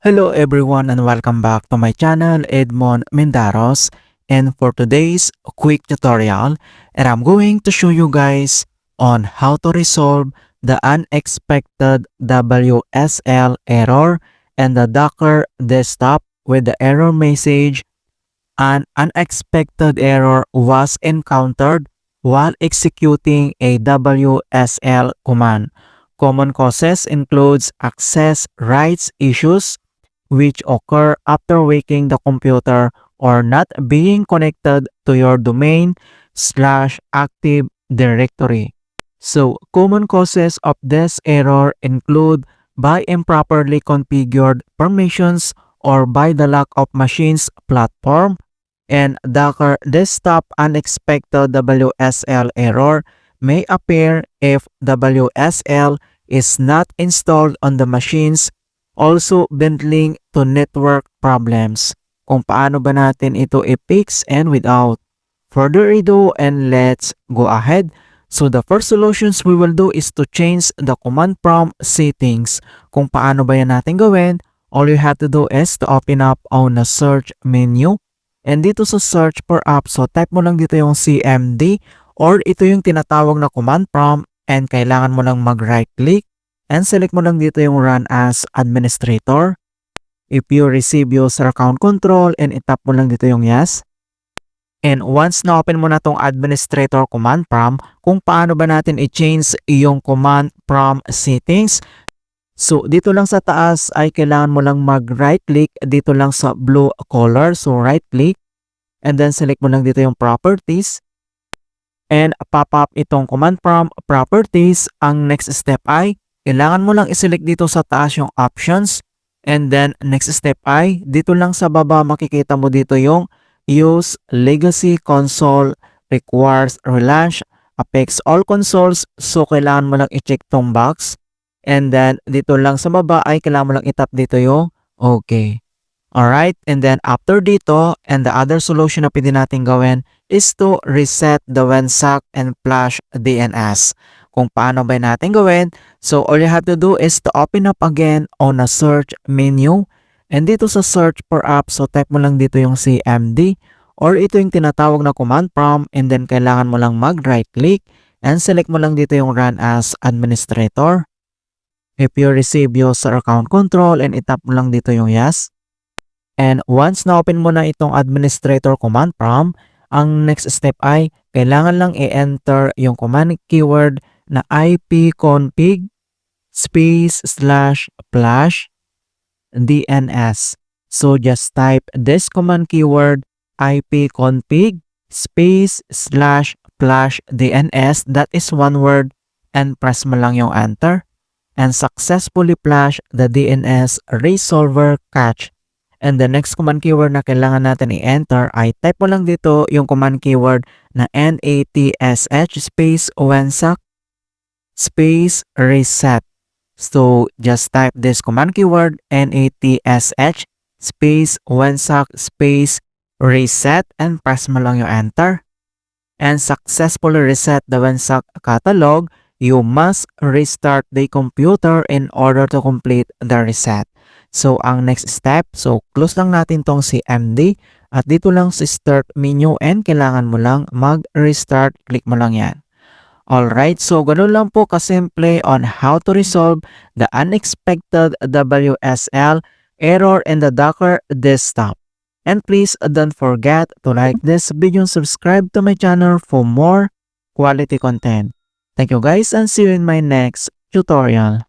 Hello everyone and welcome back to my channel, Edmond Mendaros. And for today's quick tutorial, and I'm going to show you guys on how to resolve the unexpected WSL error and the Docker desktop with the error message. An unexpected error was encountered while executing a WSL command. Common causes includes access rights issues, which occur after waking the computer or not being connected to your domain/active directory. So, common causes of this error include by improperly configured permissions or by the lack of machine's platform, and Docker desktop unexpected WSL error may appear if WSL is not installed on the machines. Also, been linked to network problems. Kung paano ba natin ito i-fix and without further ado, and let's go ahead. So the first solutions we will do is to change the command prompt settings. Kung paano ba yan natin gawin, all you have to do is to open up on the search menu. And dito sa search for app, so type mo lang dito yung CMD or ito yung tinatawag na command prompt, and kailangan mo lang mag-right click and select mo lang dito yung run as administrator. If you receive user account control, and itap mo lang dito yung yes. And once na-open mo na tong administrator command prompt, kung paano ba natin i-change yung command prompt settings. So dito lang sa taas ay kailangan mo lang mag-right click dito lang sa blue color. So right click and then select mo lang dito yung properties. And pop up itong command prompt properties. Ang next step ay kailangan mo lang i-select dito sa taas yung options. And then next step ay dito lang sa baba makikita mo dito yung use legacy console requires relaunch affects all consoles. So kailangan mo lang i-check tong box. And then dito lang sa baba ay kailangan mo lang i-tap dito yung okay. Alright, and then after dito, and the other solution na pwede natin gawin is to reset the WANSAC and flash DNS. Kung paano ba natin gawin, so all you have to do is to open up again on a search menu. And dito sa search for app, so type mo lang dito yung CMD or ito yung tinatawag na command prompt, and then kailangan mo lang mag-right click and select mo lang dito yung run as administrator. If you receive user account control, and itap mo lang dito yung yes. And once na-open mo na itong administrator command prompt, ang next step ay kailangan lang i-enter yung command keyword na ipconfig /flash DNS. So just type this command keyword ipconfig /flash DNS, that is one word, and press mo lang yung enter, and successfully flash the DNS resolver cache. And the next command keyword na kailangan natin i-enter ay type mo lang dito yung command keyword na NATSH -reset. So just type this command keyword NATSH -reset and press mo lang yung enter. And successfully reset the WANSAC catalog. You must restart the computer in order to complete the reset. So, ang next step, so close lang natin tong CMD at dito lang sa start menu, and kailangan mo lang mag-restart. Click mo lang yan. Alright, so ganun lang po kasimple on how to resolve the unexpected WSL error in the Docker desktop. And please don't forget to like this video and subscribe to my channel for more quality content. Thank you guys, and see you in my next tutorial.